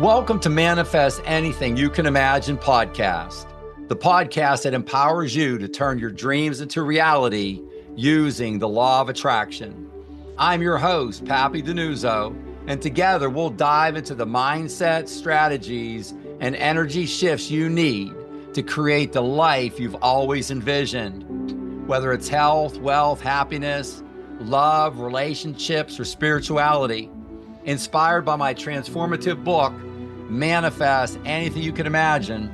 Welcome to Manifest Anything You Can Imagine podcast, the podcast that empowers you to turn your dreams into reality using the law of attraction. I'm your host, Papi DiNuzzo, and together we'll dive into the mindset, strategies, and energy shifts you need to create the life you've always envisioned. Whether it's health, wealth, happiness, love, relationships, or spirituality, inspired by my transformative book, Manifest Anything You Can Imagine,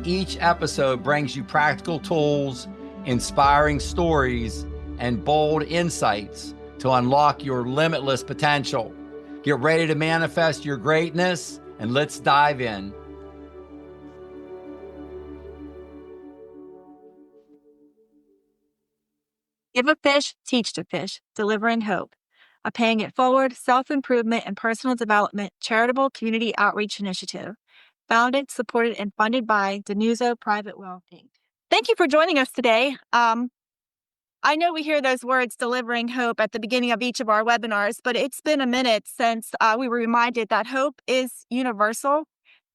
each episode brings you practical tools, inspiring stories, and bold insights to unlock your limitless potential. Get ready to manifest your greatness, and let's dive in. Give a fish, teach to fish, delivering hope. A Paying It Forward, self-improvement and personal development charitable community outreach initiative. Founded, supported, and funded by DiNuzzo Private Wealth, Inc. Thank you for joining us today. I know we hear those words, delivering hope, at the beginning of each of our webinars, but it's been a minute since we were reminded that hope is universal,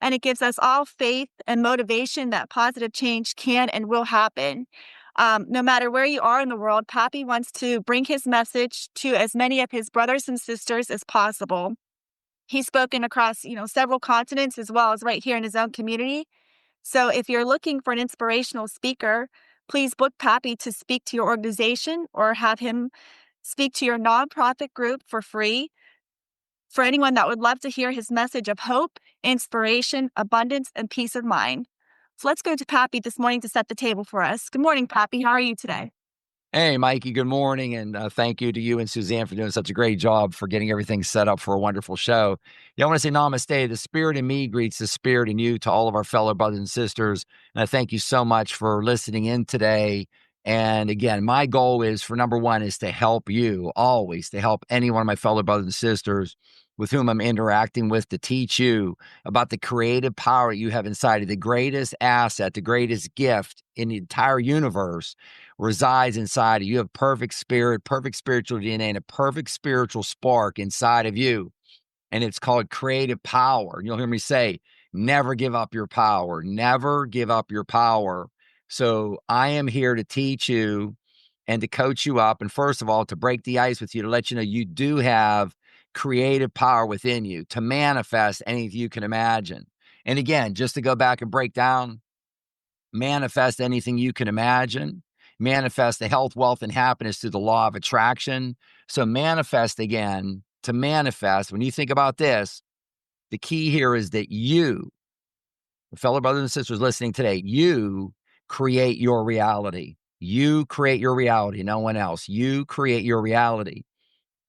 and it gives us all faith and motivation that positive change can and will happen. No matter where you are in the world, Papi wants to bring his message to as many of his brothers and sisters as possible. He's spoken across, several continents as well as right here in his own community. So if you're looking for an inspirational speaker, please book Papi to speak to your organization or have him speak to your nonprofit group for free. For anyone that would love to hear his message of hope, inspiration, abundance, and peace of mind. So let's go to Papi this morning to set the table for us. Good morning, Papi. How are you today? Hey, Mikey, good morning. And thank you to you and Suzanne for doing such a great job for getting everything set up for a wonderful show. I want to say namaste. The spirit in me greets the spirit in you to all of our fellow brothers and sisters. And I thank you so much for listening in today. And again, my goal is for number one is to help you, always to help any one of my fellow brothers and sisters with whom I'm interacting with, to teach you about the creative power you have inside of the greatest asset, the greatest gift in the entire universe resides inside of you. You have perfect spirit, perfect spiritual DNA, and a perfect spiritual spark inside of you. And it's called creative power. You'll hear me say, never give up your power. Never give up your power. So I am here to teach you and to coach you up. And first of all, to break the ice with you, to let you know you do have creative power within you to manifest anything you can imagine. And again, just to go back and break down, manifest anything you can imagine, manifest the health, wealth, and happiness through the law of attraction. So manifest again, to manifest, when you think about this, the key here is that you, fellow brothers and sisters listening today, you create your reality. You create your reality, no one else. You create your reality.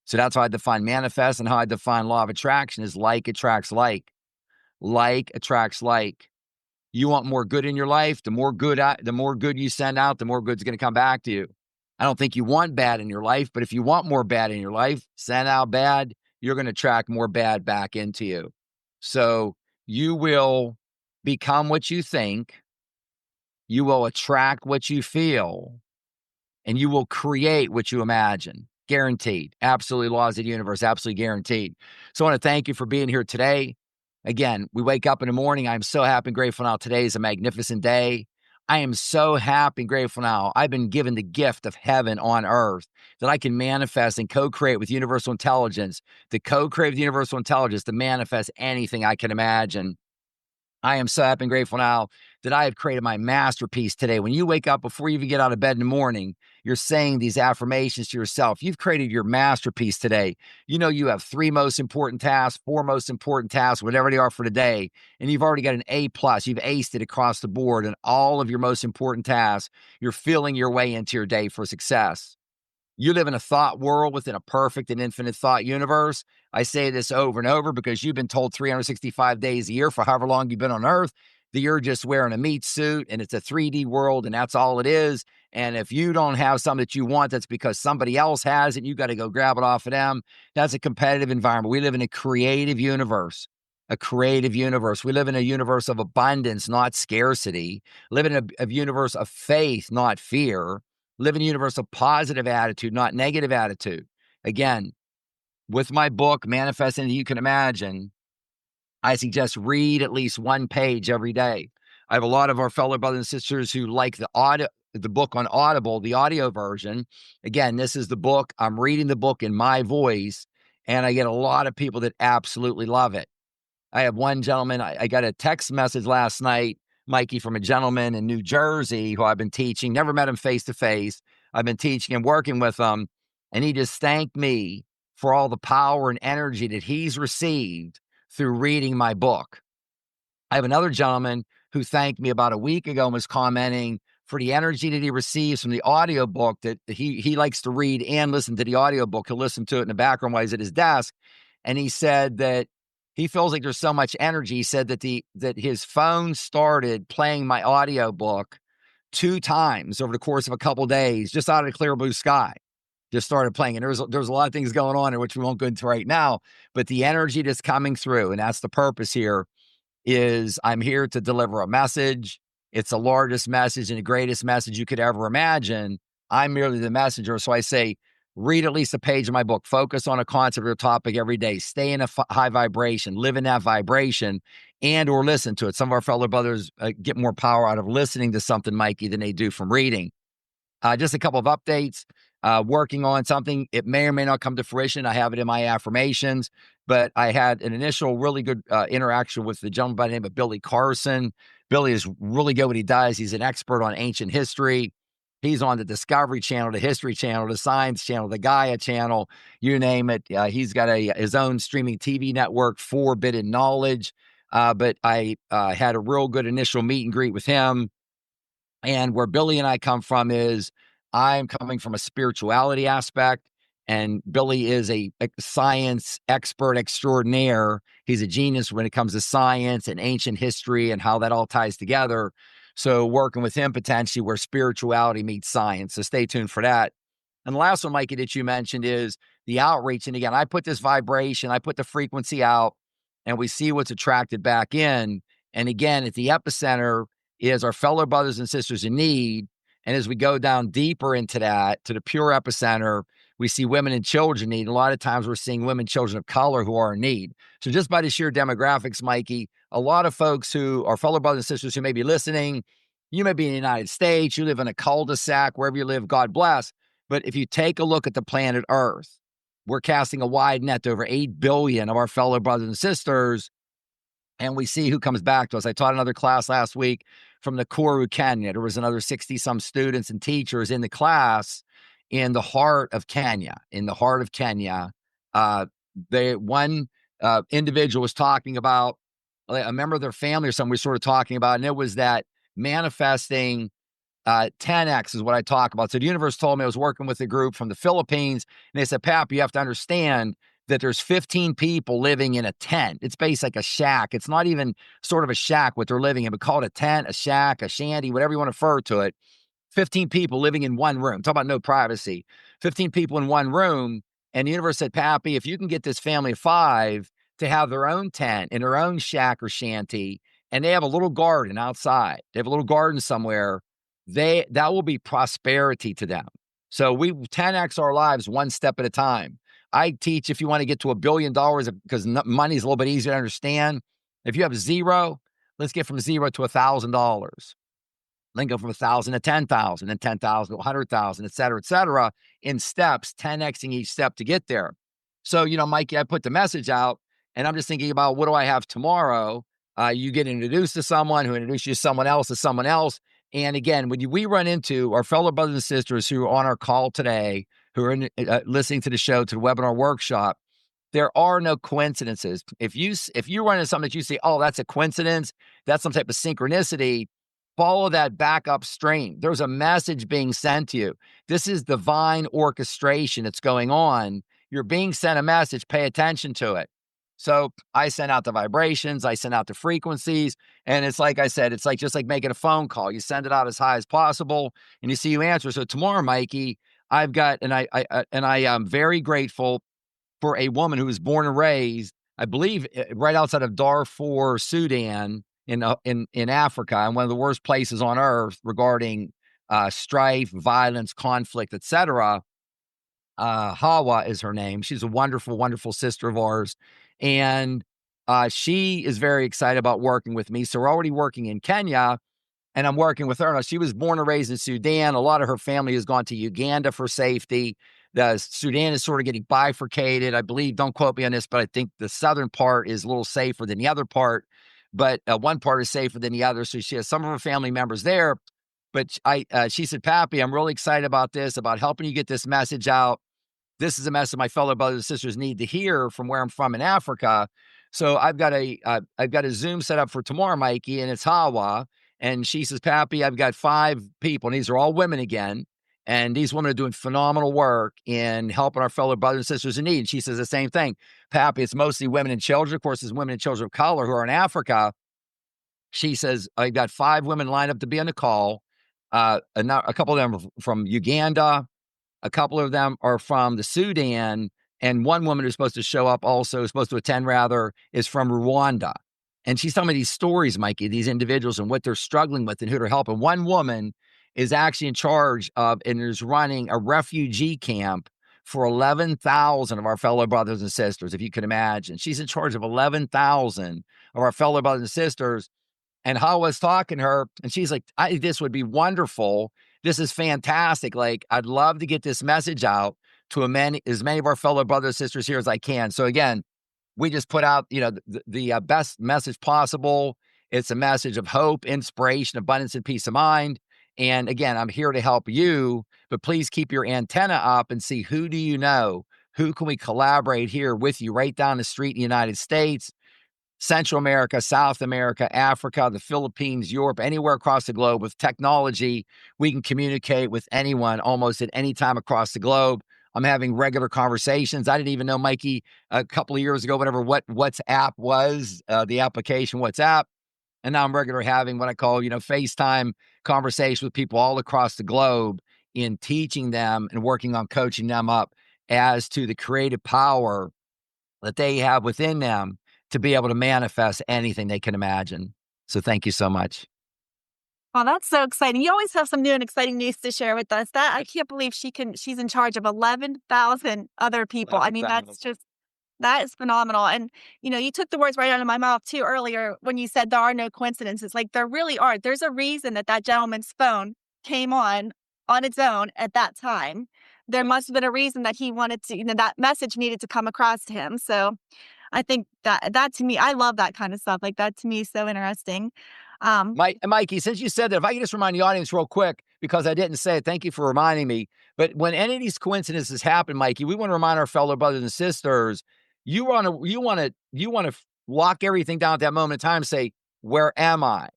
So that's how I define manifest, and how I define law of attraction is like attracts like. Like attracts like. You want more good in your life, the more good you send out, the more good's going to come back to you. I don't think you want bad in your life, but if you want more bad in your life, send out bad, you're going to attract more bad back into you. So you will become what you think, you will attract what you feel, and you will create what you imagine. Guaranteed. Absolutely, laws of the universe, absolutely guaranteed. So I want to thank you for being here today. Again, we wake up in the morning. I'm so happy and grateful now. Today is a magnificent day. I am so happy and grateful now. I've been given the gift of heaven on earth that I can manifest and co-create with universal intelligence, to co-create with universal intelligence, to manifest anything I can imagine. I am so happy and grateful now that I have created my masterpiece today. When you wake up, before you even get out of bed in the morning, you're saying these affirmations to yourself. You've created your masterpiece today. You know you have 3 most important tasks, 4 most important tasks, whatever they are for the day, and you've already got an A+. You've aced it across the board in all of your most important tasks. You're feeling your way into your day for success. You live in a thought world within a perfect and infinite thought universe. I say this over and over because you've been told 365 days a year for however long you've been on earth that you're just wearing a meat suit and it's a 3D world and that's all it is. And if you don't have something that you want, that's because somebody else has it. You got to go grab it off of them. That's a competitive environment. We live in a creative universe. A creative universe. We live in a universe of abundance, not scarcity. Live in a universe of faith, not fear. Live in a universe of positive attitude, not negative attitude. Again, with my book, Manifest Anything You Can Imagine, I suggest read at least one page every day. I have a lot of our fellow brothers and sisters who like the book on Audible, the audio version. Again, this is the book. I'm reading the book in my voice, and I get a lot of people that absolutely love it. I have one gentleman, I got a text message last night, Mikey, from a gentleman in New Jersey who I've been teaching, never met him face to face. I've been teaching and working with him, and he just thanked me for all the power and energy that he's received through reading my book. I have another gentleman who thanked me about a week ago and was commenting for the energy that he receives from the audiobook, that he likes to read and listen to the audiobook. He'll listen to it in the background while he's at his desk. And he said that he feels like there's so much energy. He said that his phone started playing my audiobook 2 times over the course of a couple of days, just out of the clear blue sky. Just started playing. And there's a lot of things going on in which we won't go into right now, but the energy that's coming through, and that's the purpose here, is I'm here to deliver a message. It's the largest message and the greatest message you could ever imagine. I'm merely the messenger. So I say, read at least a page of my book, focus on a concept or topic every day, stay in a high vibration, live in that vibration, and or listen to it. Some of our fellow brothers get more power out of listening to something, Mikey, than they do from reading. Just a couple of updates, working on something. It may or may not come to fruition. I have it in my affirmations, but I had an initial really good interaction with the gentleman by the name of Billy Carson. Billy is really good at what he does. He's an expert on ancient history. He's on the Discovery Channel, the History Channel, the Science Channel, the Gaia Channel, you name it. He's got his own streaming TV network, Forbidden Knowledge. But I had a real good initial meet and greet with him. And where Billy and I come from is I'm coming from a spirituality aspect, and Billy is a science expert extraordinaire. He's a genius when it comes to science and ancient history and how that all ties together. So working with him potentially where spirituality meets science. So stay tuned for that. And the last one, Mikey, that you mentioned is the outreach. And again, I put this vibration, I put the frequency out, and we see what's attracted back in. And again, at the epicenter is our fellow brothers and sisters in need. And as we go down deeper into that, to the pure epicenter, we see women and children in need. A lot of times we're seeing women, children of color who are in need. So just by the sheer demographics, Mikey, a lot of folks who are fellow brothers and sisters who may be listening, you may be in the United States, you live in a cul-de-sac, wherever you live, God bless. But if you take a look at the planet Earth, we're casting a wide net to over 8 billion of our fellow brothers and sisters, and we see who comes back to us. I taught another class last week from the Koru Kenya. There was another 60-some students and teachers in the class in the heart of Kenya. In the heart of Kenya, one individual was talking about a member of their family or something we were sort of talking about, and it was that manifesting 10x is what I talk about. So the universe told me I was working with a group from the Philippines, and they said, Pap, you have to understand that there's 15 people living in a tent. It's basically like a shack. It's not even sort of a shack what they're living in, but call it a tent, a shack, a shanty, whatever you want to refer to it. 15 people living in one room. Talk about no privacy. 15 people in one room. And the universe said, Pappy, if you can get this family of 5 to have their own tent in their own shack or shanty, and they have a little garden outside, they have a little garden somewhere, that will be prosperity to them. So we 10x our lives one step at a time. I teach if you want to get to $1 billion, because money is a little bit easier to understand. If you have 0, let's get from 0 to $1,000. Then go from 1,000 to 10,000, and 10,000 to 100,000, et cetera, in steps, 10xing each step to get there. So, Mikey, I put the message out, and I'm just thinking about what do I have tomorrow? You get introduced to someone who introduces you to someone else. And again, when we run into our fellow brothers and sisters who are on our call today, who are listening to the show, to the webinar workshop, there are no coincidences. If you run into something that you say, oh, that's a coincidence, that's some type of synchronicity, follow that back upstream. There's a message being sent to you. This is divine orchestration that's going on. You're being sent a message. Pay attention to it. So I send out the vibrations, I send out the frequencies, and it's like I said, it's like just like making a phone call. You send it out as high as possible, and you see you answer. So tomorrow, Mikey, I've got, and I am very grateful for a woman who was born and raised, I believe, right outside of Darfur, Sudan, in Africa, and one of the worst places on earth regarding strife, violence, conflict, etc. Hawa is her name. She's a wonderful, wonderful sister of ours. And She is very excited about working with me. So we're already working in Kenya, and I'm working with her. Now, she was born and raised in Sudan. A lot of her family has gone to Uganda for safety. The Sudan is sort of getting bifurcated. I believe, don't quote me on this, but I think the southern part is a little safer than the other part. But one part is safer than the other. So she has some of her family members there. But she said, Pappy, I'm really excited about this, about helping you get this message out. This is a message my fellow brothers and sisters need to hear from where I'm from in Africa. So I've got a Zoom set up for tomorrow, Mikey, and it's Hawa. And she says, Pappy, I've got 5 people, and these are all women again. And these women are doing phenomenal work in helping our fellow brothers and sisters in need. And she says the same thing. Pappy, it's mostly women and children. Of course, it's women and children of color who are in Africa. She says, I got 5 women lined up to be on the call. A couple of them are from Uganda. A couple of them are from the Sudan, and one woman who's supposed to show up also, supposed to attend rather, is from Rwanda. And she's telling me these stories, Mikey, these individuals and what they're struggling with and who they're helping. One woman is actually in charge of and is running a refugee camp for 11,000 of our fellow brothers and sisters, if you can imagine. She's in charge of 11,000 of our fellow brothers and sisters. And how I was talking to her, and she's like, this would be wonderful. This is fantastic. Like, I'd love to get this message out to as many of our fellow brothers and sisters here as I can. So again, we just put out, the best message possible. It's a message of hope, inspiration, abundance, and peace of mind. And again, I'm here to help you, but please keep your antenna up and see, who do you know? Who can we collaborate here with you right down the street in the United States? Central America, South America, Africa, the Philippines, Europe, anywhere across the globe. With technology, we can communicate with anyone almost at any time across the globe. I'm having regular conversations. I didn't even know, Mikey, a couple of years ago, whatever, what WhatsApp was, the application WhatsApp. And now I'm regularly having what I call, FaceTime conversations with people all across the globe in teaching them and working on coaching them up as to the creative power that they have within them to be able to manifest anything they can imagine. So thank you so much. Oh, that's so exciting. You always have some new and exciting news to share with us. That I can't believe she's in charge of 11,000 other people. I mean, 11,000. that is phenomenal. And you took the words right out of my mouth too earlier when you said there are no coincidences. Like, there really are. There's a reason that gentleman's phone came on its own at that time. There must have been a reason that he wanted to, that message needed to come across to him. So I think that to me, I love that kind of stuff. Like, that to me is so interesting. Mikey, since you said that, if I could just remind the audience real quick, because I didn't say it, thank you for reminding me. But when any of these coincidences happen, Mikey, we want to remind our fellow brothers and sisters, you want to lock everything down at that moment in time and say, where am I?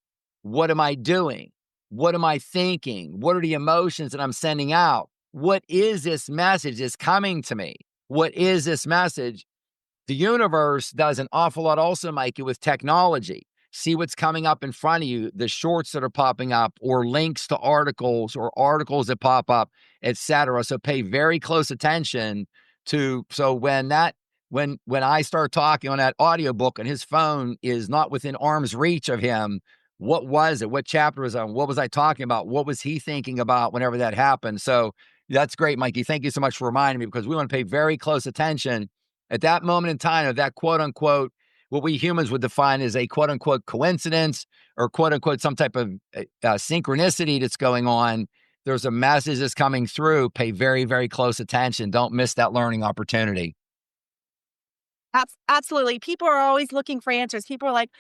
What am I doing? What am I thinking? What are the emotions that I'm sending out? What is this message that's coming to me? What is this message? The universe does an awful lot also, Mikey, with technology. See what's coming up in front of you, the shorts that are popping up, or links to articles, or articles that pop up, etc. So pay very close attention to, so when I start talking on that audiobook and his phone is not within arm's reach of him, what was it? What chapter was on? What was I talking about? What was he thinking about whenever that happened? So that's great, Mikey. Thank you so much for reminding me, because we want to pay very close attention at that moment in time of that quote unquote, what we humans would define as a quote unquote coincidence, or quote unquote some type of synchronicity that's going on. There's a message that's coming through. Pay very, very close attention. Don't miss that learning opportunity. Absolutely. People are always looking for answers. People are like,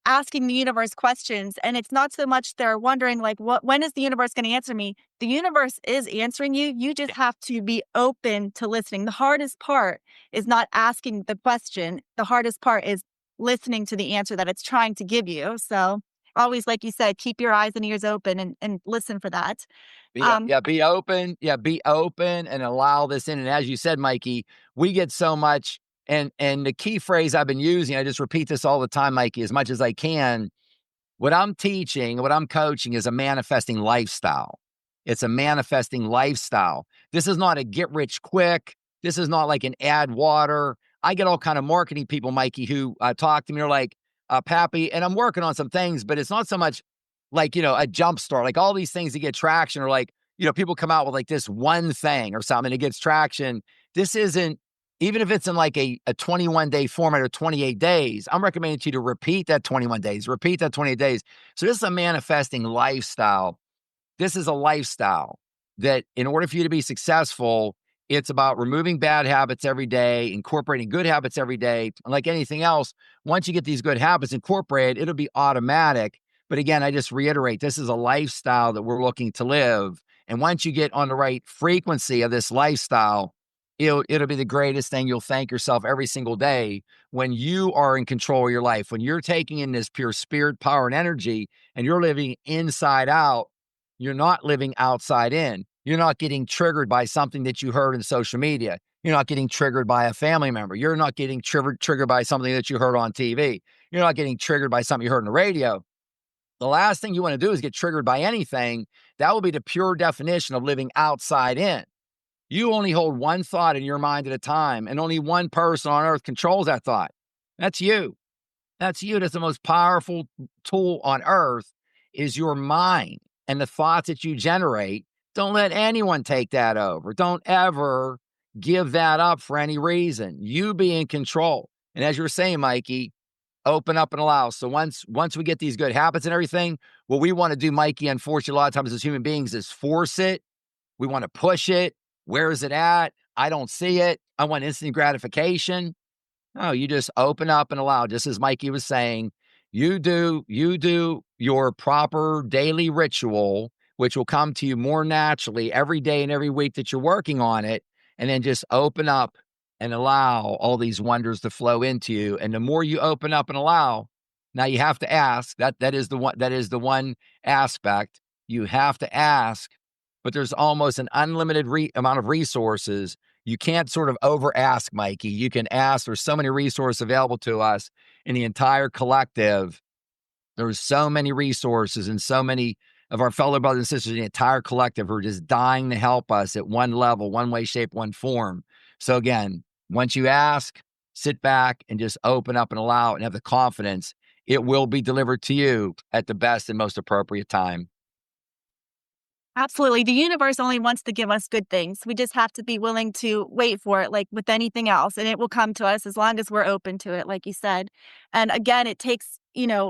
asking the universe questions. And it's not so much they're wondering, like, when is the universe going to answer me? The universe is answering you. You just have to be open to listening. The hardest part is not asking the question. The hardest part is listening to the answer that it's trying to give you. So always, like you said, keep your eyes and ears open and listen for that. Be open. Yeah, be open and allow this in. And as you said, Mikey, we get so much. And the key phrase I've been using, I just repeat this all the time, Mikey, as much as I can. What I'm teaching, what I'm coaching is a manifesting lifestyle. It's a manifesting lifestyle. This is not a get rich quick. This is not like an add water. I get all kind of marketing people, Mikey, who talk to me. They're like, Pappy, and I'm working on some things, but it's not so much like, a jump start. Like, all these things that get traction, or like, people come out with like this one thing or something, it gets traction. This isn't even if it's in like a 21-day format or 28 days, I'm recommending to you to repeat that 21 days, repeat that 28 days. So this is a manifesting lifestyle. This is a lifestyle that in order for you to be successful, it's about removing bad habits every day, incorporating good habits every day. And like anything else, once you get these good habits incorporated, it'll be automatic. But again, I just reiterate, this is a lifestyle that we're looking to live. And once you get on the right frequency of this lifestyle, it'll be the greatest thing. You'll thank yourself every single day when you are in control of your life, when you're taking in this pure spirit, power, and energy, and you're living inside out. You're not living outside in. You're not getting triggered by something that you heard in social media. You're not getting triggered by a family member. You're not getting triggered by something that you heard on TV. You're not getting triggered by something you heard on the radio. The last thing you want to do is get triggered by anything. That will be the pure definition of living outside in. You only hold one thought in your mind at a time, and only one person on earth controls that thought. That's you. That's you. That's the most powerful tool on earth is your mind and the thoughts that you generate. Don't let anyone take that over. Don't ever give that up for any reason. You be in control. And as you're saying, Mikey, open up and allow. So once we get these good habits and everything, what we want to do, Mikey, unfortunately, a lot of times as human beings is force it. We want to push it. Where is it at? I don't see it. I want instant gratification. No, you just open up and allow, just as Mikey was saying, you do your proper daily ritual, which will come to you more naturally every day and every week that you're working on it. And then just open up and allow all these wonders to flow into you. And the more you open up and allow, now you have to ask, that is the one aspect you have to ask, but there's almost an unlimited amount of resources. You can't sort of over ask, Mikey. You can ask. There's so many resources available to us in the entire collective. There's so many resources and so many of our fellow brothers and sisters in the entire collective who are just dying to help us at one level, one way, shape, one form. So again, once you ask, sit back and just open up and allow and have the confidence it will be delivered to you at the best and most appropriate time. Absolutely. The universe only wants to give us good things. We just have to be willing to wait for it, like with anything else, and it will come to us as long as we're open to it, like you said. And again, it takes,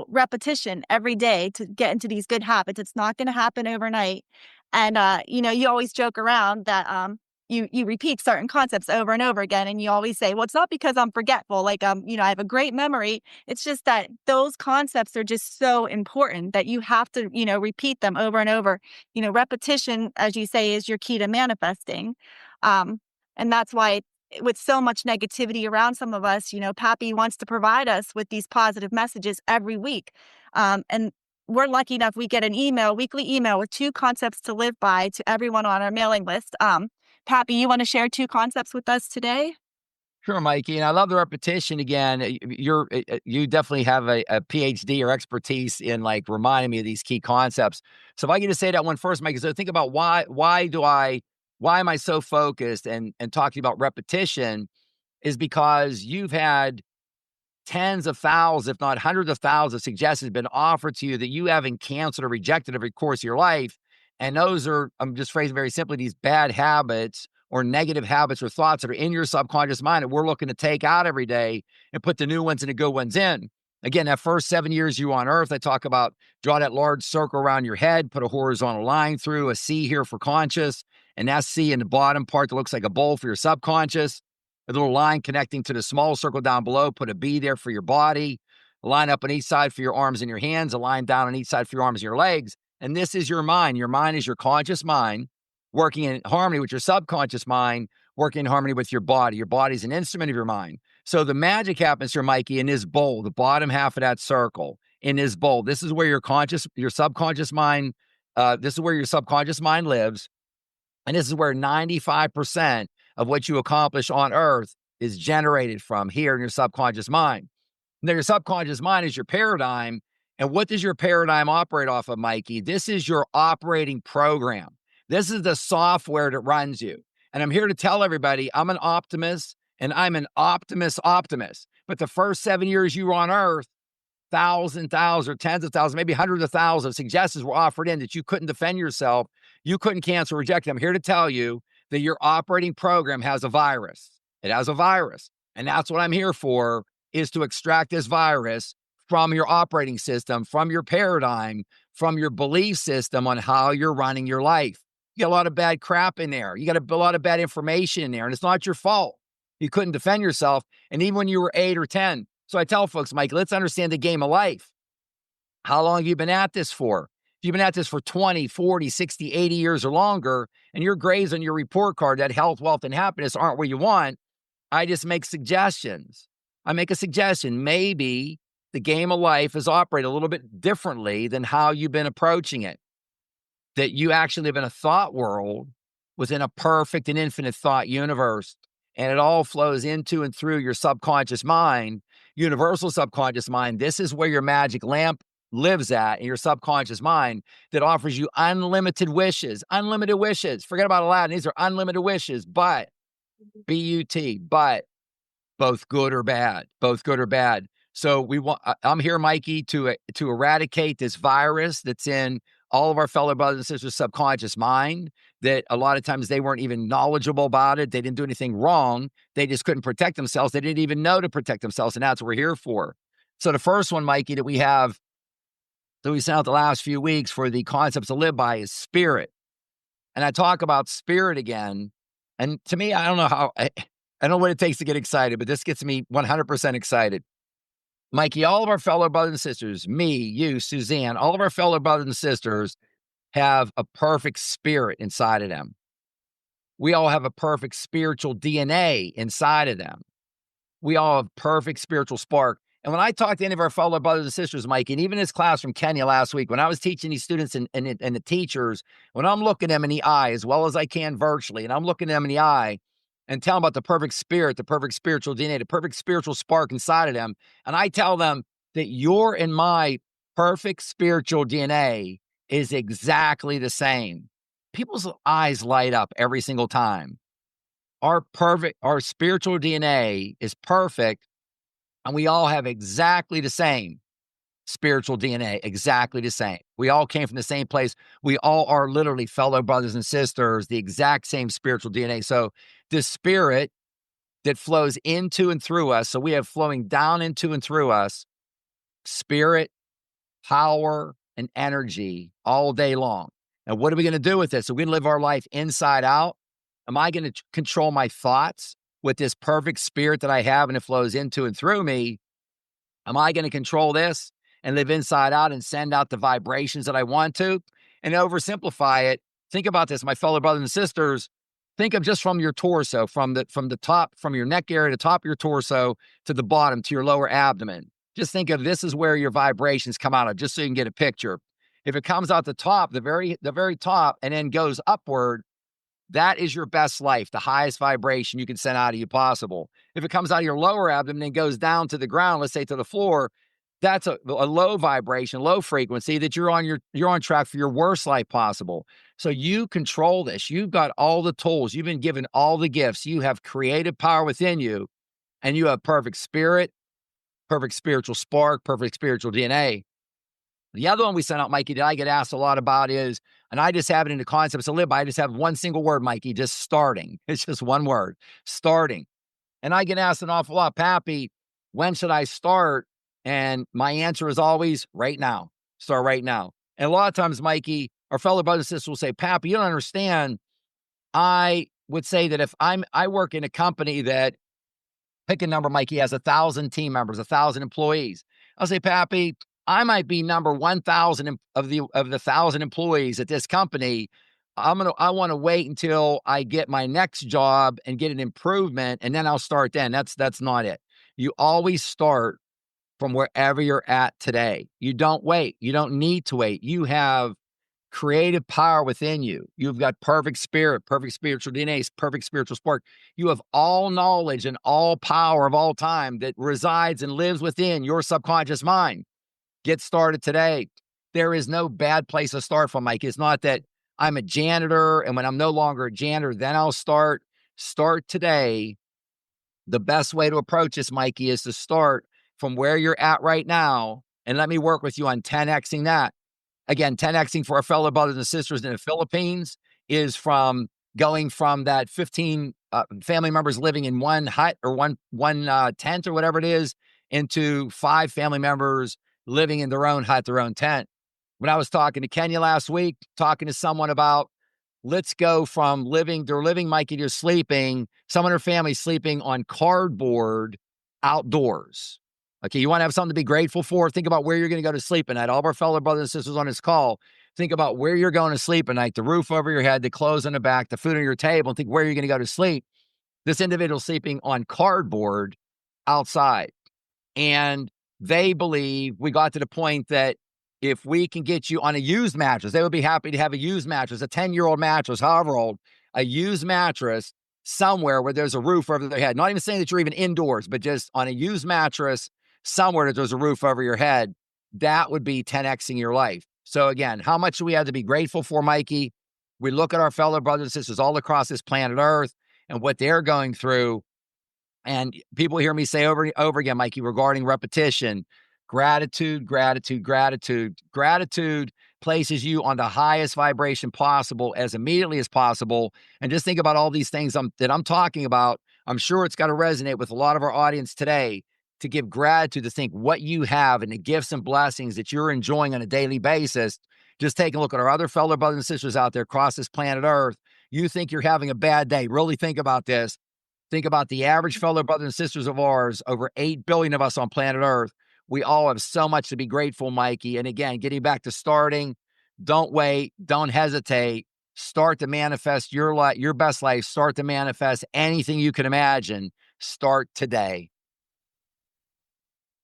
repetition every day to get into these good habits. It's not going to happen overnight. And, you always joke around that, you repeat certain concepts over and over again. And you always say, well, it's not because I'm forgetful. Like, I have a great memory. It's just that those concepts are just so important that you have to, repeat them over and over. Repetition, as you say, is your key to manifesting. And that's why with so much negativity around some of us, Papi wants to provide us with these positive messages every week. And we're lucky enough, we get an weekly email with 2 concepts to live by to everyone on our mailing list. Papi, you want to share 2 concepts with us today? Sure, Mikey. And I love the repetition again. You definitely have a PhD or expertise in like reminding me of these key concepts. So if I can just say that one first, Mikey. So think about why am I so focused and talking about repetition is because you've had tens of thousands, if not hundreds of thousands of suggestions been offered to you that you haven't canceled or rejected every course of your life. And those are, I'm just phrasing very simply, these bad habits or negative habits or thoughts that are in your subconscious mind that we're looking to take out every day and put the new ones and the good ones in. Again, that first 7 years you on earth, I talk about draw that large circle around your head, put a horizontal line through, a C here for conscious, and that C in the bottom part that looks like a bowl for your subconscious. A little line connecting to the small circle down below, put a B there for your body, a line up on each side for your arms and your hands, a line down on each side for your arms and your legs. And this is your mind. Your mind is your conscious mind working in harmony with your subconscious mind, working in harmony with your body. Your body is an instrument of your mind. So the magic happens here, Mikey, in this bowl, the bottom half of that circle, in this bowl. This is where your subconscious mind, this is where your subconscious mind lives. And this is where 95% of what you accomplish on earth is generated from here in your subconscious mind. Now, your subconscious mind is your paradigm. And what does your paradigm operate off of, Mikey? This is your operating program. This is the software that runs you. And I'm here to tell everybody I'm an optimist and I'm an optimist. But the first 7 years you were on earth, thousands or tens of thousands, maybe hundreds of thousands of suggestions were offered in that you couldn't defend yourself. You couldn't cancel, reject them. I'm here to tell you that your operating program has a virus. It has a virus. And that's what I'm here for, is to extract this virus from your operating system, from your paradigm, from your belief system on how you're running your life. You got a lot of bad crap in there. You got a lot of bad information in there, and it's not your fault. You couldn't defend yourself. And even when you were 8 or 10. So I tell folks, Mike, let's understand the game of life. How long have you been at this for? If you've been at this for 20, 40, 60, 80 years or longer, and your grades on your report card that health, wealth, and happiness aren't where you want, I just make suggestions. I make a suggestion. Maybe the game of life is operated a little bit differently than how you've been approaching it. That you actually live in a thought world within a perfect and infinite thought universe. And it all flows into and through your subconscious mind, universal subconscious mind. This is where your magic lamp lives at, in your subconscious mind, that offers you unlimited wishes. Unlimited wishes. Forget about Aladdin. These are unlimited wishes, but B-U-T, but both good or bad, both good or bad. So I'm here, Mikey, to eradicate this virus that's in all of our fellow brothers and sisters' subconscious mind, that a lot of times they weren't even knowledgeable about it. They didn't do anything wrong. They just couldn't protect themselves. They didn't even know to protect themselves. And that's what we're here for. So the first one, Mikey, that we sent out the last few weeks for the concepts to live by is spirit. And I talk about spirit again. And to me, I don't know what it takes to get excited, but this gets me 100% excited. Mikey, all of our fellow brothers and sisters, me, you, Suzanne, all of our fellow brothers and sisters have a perfect spirit inside of them. We all have a perfect spiritual DNA inside of them. We all have perfect spiritual spark. And when I talk to any of our fellow brothers and sisters, Mike, and even this class from Kenya last week, when I was teaching these students and the teachers, when I'm looking them in the eye as well as I can virtually, and I'm looking them in the eye and tell them about the perfect spirit, the perfect spiritual DNA, the perfect spiritual spark inside of them, and I tell them that your and my perfect spiritual DNA is exactly the same. People's eyes light up every single time. Our spiritual DNA is perfect, and we all have exactly the same spiritual DNA, exactly the same. We all came from the same place. We all are literally fellow brothers and sisters, the exact same spiritual DNA. So this spirit that flows into and through us, so we have flowing down into and through us, spirit, power, and energy all day long. And what are we going to do with this? So we live our life inside out. Am I going to control my thoughts with this perfect spirit that I have and it flows into and through me? Am I going to control this and live inside out and send out the vibrations that I want to? And oversimplify it, think about this, my fellow brothers and sisters. Think of just from your torso, from the top, from your neck area, the top of your torso to the bottom, to your lower abdomen. Just think of this is where your vibrations come out of, just so you can get a picture. If it comes out the top, the very top, and then goes upward, that is your best life, the highest vibration you can send out of you possible. If it comes out of your lower abdomen and goes down to the ground, let's say to the floor, that's a low vibration, low frequency, that you're on track for your worst life possible. So you control this. You've got all the tools. You've been given all the gifts. You have creative power within you, and you have perfect spirit, perfect spiritual spark, perfect spiritual DNA. The other one we sent out, Mikey, that I get asked a lot about is, and I just have it in the concepts to live by, I just have one single word, Mikey, just starting. It's just one word, starting. And I get asked an awful lot, Papi, when should I start? And my answer is always right now. Start right now. And a lot of times, Mikey, our fellow brothers and sisters will say, Papi, you don't understand. I would say that if I work in a company that, pick a number, Mikey, has 1,000 team members, 1,000 employees. I'll say, Papi, I might be number 1,000 of the 1,000 employees at this company. I want to wait until I get my next job and get an improvement, and then I'll start then. That's not it. You always start from wherever you're at today. You don't wait. You don't need to wait. You have creative power within you. You've got perfect spirit, perfect spiritual DNA, perfect spiritual spark. You have all knowledge and all power of all time that resides and lives within your subconscious mind. Get started today. There is no bad place to start from, Mike. It's not that I'm a janitor, and when I'm no longer a janitor, then I'll start. Start today. The best way to approach this, Mikey, is to start from where you're at right now, and let me work with you on 10xing that. Again, 10xing for our fellow brothers and sisters in the Philippines is from going from that 15 family members living in one hut or one tent or whatever it is into 5 family members living in their own hut, their own tent. When I was talking to Kenya last week, talking to someone about let's go from they're living, Mikey, to sleeping, someone in her family sleeping on cardboard outdoors. Okay, you want to have something to be grateful for? Think about where you're going to go to sleep at night. All of our fellow brothers and sisters on this call, think about where you're going to sleep at night, the roof over your head, the clothes on the back, the food on your table, and think where you're going to go to sleep. This individual sleeping on cardboard outside. And they believe we got to the point that if we can get you on a used mattress, they would be happy to have a used mattress, a 10-year-old mattress, however old, a used mattress somewhere where there's a roof over their head. Not even saying that you're even indoors, but just on a used mattress somewhere that there's a roof over your head. That would be 10xing your life. So again, how much do we have to be grateful for, Mikey? We look at our fellow brothers and sisters all across this planet Earth and what they're going through. And people hear me say over and over again, Mikey, regarding repetition, gratitude, gratitude, gratitude. Gratitude places you on the highest vibration possible as immediately as possible. And just think about all these things that I'm talking about. I'm sure it's got to resonate with a lot of our audience today to give gratitude, to think what you have and the gifts and blessings that you're enjoying on a daily basis. Just take a look at our other fellow brothers and sisters out there across this planet Earth. You think you're having a bad day. Really think about this. Think about the average fellow brothers and sisters of ours, over 8 billion of us on planet Earth. We all have so much to be grateful, Mikey. And again, getting back to starting, don't wait, don't hesitate. Start to manifest your life, your best life. Start to manifest anything you can imagine. Start today.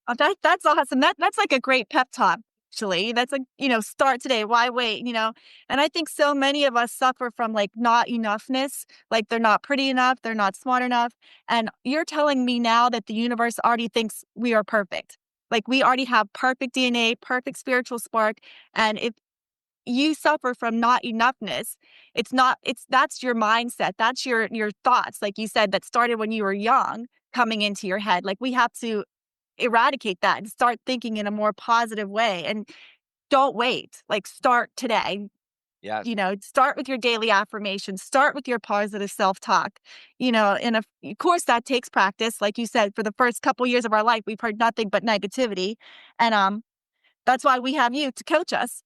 Oh, that's awesome. That's like a great pep talk, actually. That's like, start today. Why wait? And I think so many of us suffer from like not enoughness, like they're not pretty enough, they're not smart enough. And you're telling me now that the universe already thinks we are perfect. Like we already have perfect DNA, perfect spiritual spark. And if you suffer from not enoughness, that's your mindset. That's your thoughts, like you said, that started when you were young coming into your head. Like we have to eradicate that and start thinking in a more positive way, and don't wait. Like start today. Yes. Start with your daily affirmations, start with your positive self-talk. And of course that takes practice. Like you said, for the first couple years of our life, we've heard nothing but negativity. And that's why we have you to coach us.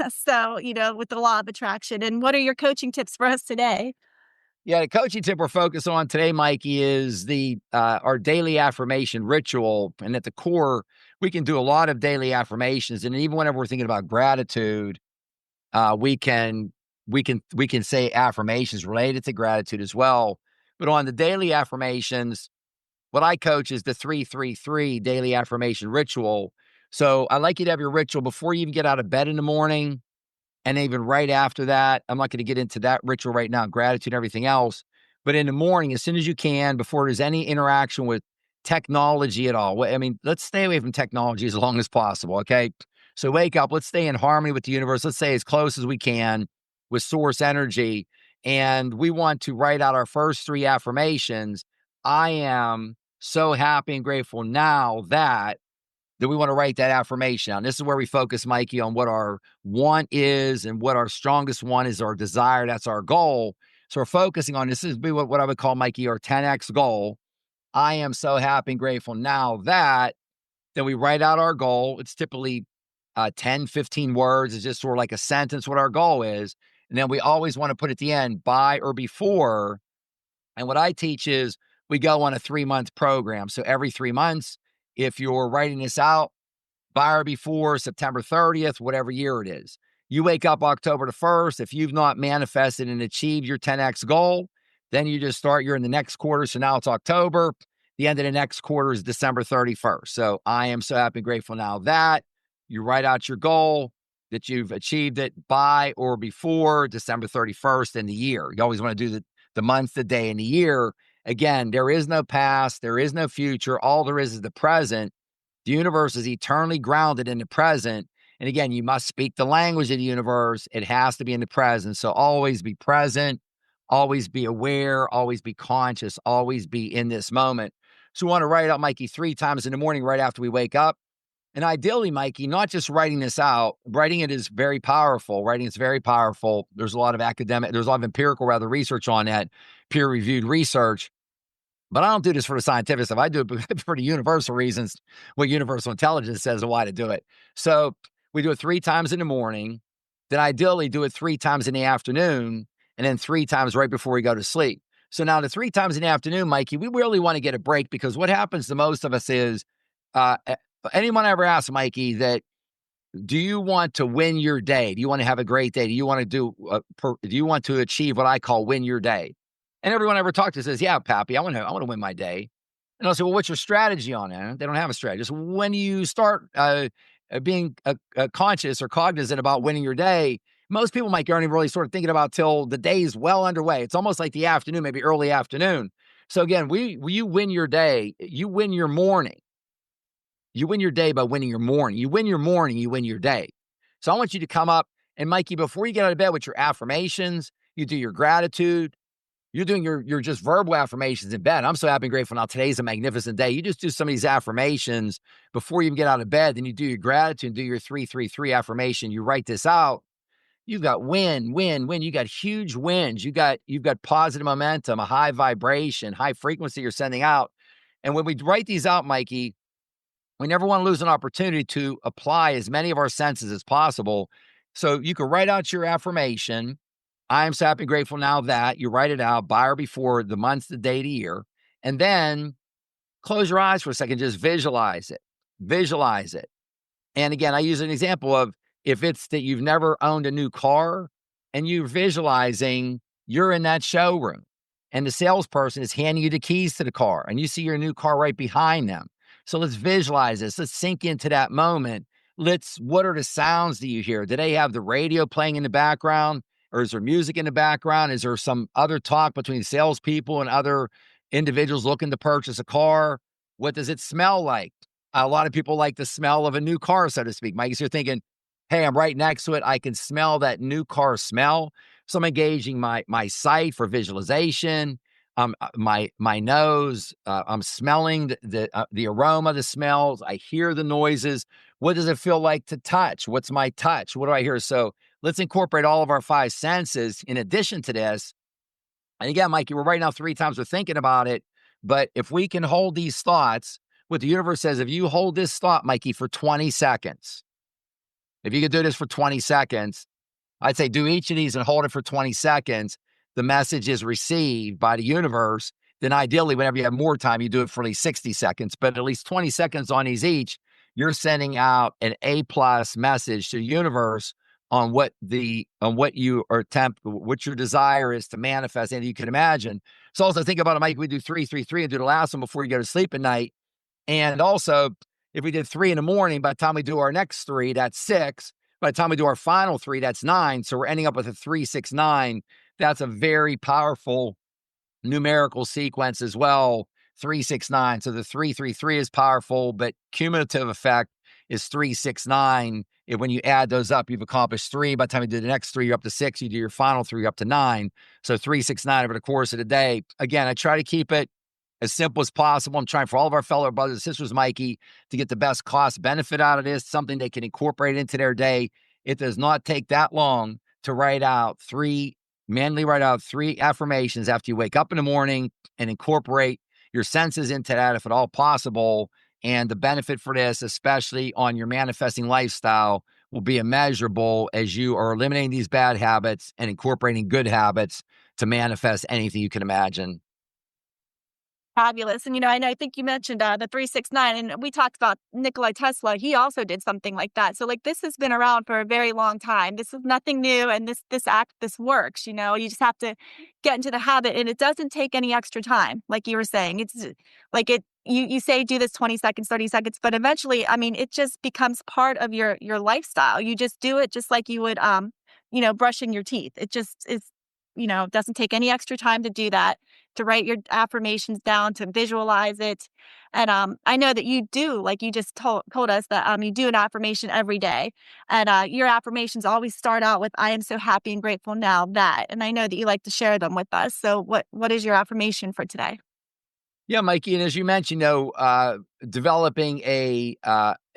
So, with the law of attraction. And what are your coaching tips for us today? Yeah, the coaching tip we're focused on today, Mikey, is our daily affirmation ritual. And at the core, we can do a lot of daily affirmations. And even whenever we're thinking about gratitude, we can say affirmations related to gratitude as well. But on the daily affirmations, what I coach is the 333 daily affirmation ritual. So I like you to have your ritual before you even get out of bed in the morning. And even right after that, I'm not going to get into that ritual right now, gratitude and everything else. But in the morning, as soon as you can, before there's any interaction with technology at all. I mean, let's stay away from technology as long as possible. Okay. So wake up, let's stay in harmony with the universe. Let's stay as close as we can with source energy. And we want to write out our first 3 affirmations. I am so happy and grateful now that we want to write that affirmation down. This is where we focus, Mikey, on what our want is and what our strongest one is, our desire. That's our goal. So we're focusing on this is what I would call, Mikey, our 10x goal. I am so happy and grateful now that. Then we write out our goal. It's typically 10, 15 words. It's just sort of like a sentence, what our goal is. And then we always want to put at the end, by or before. And what I teach is we go on a 3-month program. So every 3 months, if you're writing this out, by or before September 30th, whatever year it is, you wake up October the 1st. If you've not manifested and achieved your 10x goal, then you just start, you're in the next quarter. So now it's October. The end of the next quarter is December 31st. So I am so happy and grateful now that you write out your goal, that you've achieved it by or before December 31st in the year. You always want to do the month, the day, and the year. Again, there is no past, there is no future. All there is the present. The universe is eternally grounded in the present. And again, you must speak the language of the universe. It has to be in the present. So always be present, always be aware, always be conscious, always be in this moment. So we want to write out, Mikey, 3 times in the morning right after we wake up. And ideally, Mikey, not just writing this out, writing it is very powerful. Writing is very powerful. There's a lot of there's a lot of empirical rather research on that, peer-reviewed research. But I don't do this for the scientific stuff. I do it for the universal reasons, what universal intelligence says and why to do it. So we do it 3 times in the morning, then ideally do it 3 times in the afternoon, and then 3 times right before we go to sleep. So now the 3 times in the afternoon, Mikey, we really want to get a break because what happens to most of us is, uh, a- anyone ever asked Mikey that, do you want to win your day? Do you want to have a great day? Do you want to do you want to achieve what I call win your day? And everyone I ever talked to says, yeah, Pappy, I want to win my day. And I'll say, well, what's your strategy on it? They don't have a strategy. Just when you start being conscious or cognizant about winning your day, most people might aren't even really sort of thinking about till the day's well underway. It's almost like the afternoon, maybe early afternoon. So again, you win your day, you win your morning. You win your day by winning your morning. You win your morning, you win your day. So I want you to come up and Mikey, before you get out of bed with your affirmations, you do your gratitude. You're doing your just verbal affirmations in bed. I'm so happy and grateful now. Today's a magnificent day. You just do some of these affirmations before you even get out of bed. Then you do your gratitude, do your 333 affirmation. You write this out. You've got win, win, win. You got huge wins. You've got positive momentum, a high vibration, high frequency you're sending out. And when we write these out, Mikey, we never want to lose an opportunity to apply as many of our senses as possible. So you can write out your affirmation. I am so happy and grateful now that you write it out by or before the month, the day, the year, and then close your eyes for a second. Just visualize it. Visualize it. And again, I use an example of if it's that you've never owned a new car and you're visualizing you're in that showroom and the salesperson is handing you the keys to the car and you see your new car right behind them. So let's visualize this. Let's sink into that moment. What are the sounds that you hear? Do they have the radio playing in the background? Or is there music in the background? Is there some other talk between salespeople and other individuals looking to purchase a car? What does it smell like? A lot of people like the smell of a new car, so to speak. Mike, you're thinking, hey, I'm right next to it. I can smell that new car smell. So I'm engaging my sight for visualization. My nose. I'm smelling the aroma, the smells. I hear the noises. What does it feel like to touch? What's my touch? What do I hear? So let's incorporate all of our 5 senses in addition to this. And again, Mikey, we're writing out 3 times. We're thinking about it. But if we can hold these thoughts, what the universe says, if you hold this thought, Mikey, for 20 seconds, if you could do this for 20 seconds, I'd say do each of these and hold it for 20 seconds. The message is received by the universe. Then ideally, whenever you have more time, you do it for at least 60 seconds, but at least 20 seconds on these each, you're sending out an A+ message to the universe on what what your desire is to manifest, and you can imagine. So also think about it, Mike. We do 333 and do the last one before you go to sleep at night. And also, if we did 3 in the morning, by the time we do our next 3, that's 6. By the time we do our final 3, that's 9. So we're ending up with a 369. That's a very powerful numerical sequence as well. 369. So the 333 is powerful, but cumulative effect is 369. When you add those up, you've accomplished 3. By the time you do the next 3, you're up to 6. You do your final 3, you're up to 9. So 369 over the course of the day. Again, I try to keep it as simple as possible. I'm trying for all of our fellow brothers and sisters, Mikey, to get the best cost benefit out of this, something they can incorporate into their day. It does not take that long to manually write out 3 affirmations after you wake up in the morning and incorporate your senses into that if at all possible. And the benefit for this, especially on your manifesting lifestyle, will be immeasurable as you are eliminating these bad habits and incorporating good habits to manifest anything you can imagine. Fabulous. And, I think you mentioned the 369, and we talked about Nikola Tesla. He also did something like that. So, this has been around for a very long time. This is nothing new, and this works. You just have to get into the habit, and it doesn't take any extra time, like you were saying. It's like it. You say do this 20 seconds, 30 seconds, but eventually, it just becomes part of your lifestyle. You just do it just like you would, brushing your teeth. It just is, doesn't take any extra time to do that, to write your affirmations down, to visualize it. And I know that you do, like you just told us that you do an affirmation every day. And your affirmations always start out with, I am so happy and grateful now that. And I know that you like to share them with us. So what is your affirmation for today? Yeah, Mikey, and as you mentioned, developing a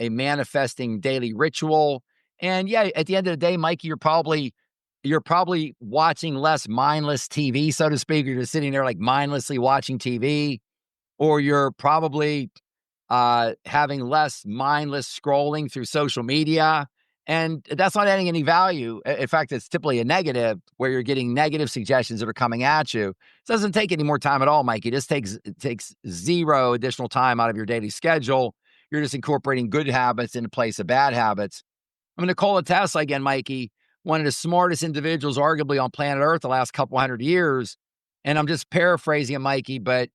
manifesting daily ritual, and yeah, at the end of the day, Mikey, you're probably watching less mindless TV, so to speak. You're just sitting there like mindlessly watching TV, or you're probably having less mindless scrolling through social media. And that's not adding any value. In fact, it's typically a negative where you're getting negative suggestions that are coming at you. It doesn't take any more time at all, Mikey. It takes zero additional time out of your daily schedule. You're just incorporating good habits in place of bad habits. I'm going to Nikola Tesla again, Mikey, one of the smartest individuals arguably on planet Earth the last couple hundred years. And I'm just paraphrasing it, Mikey, but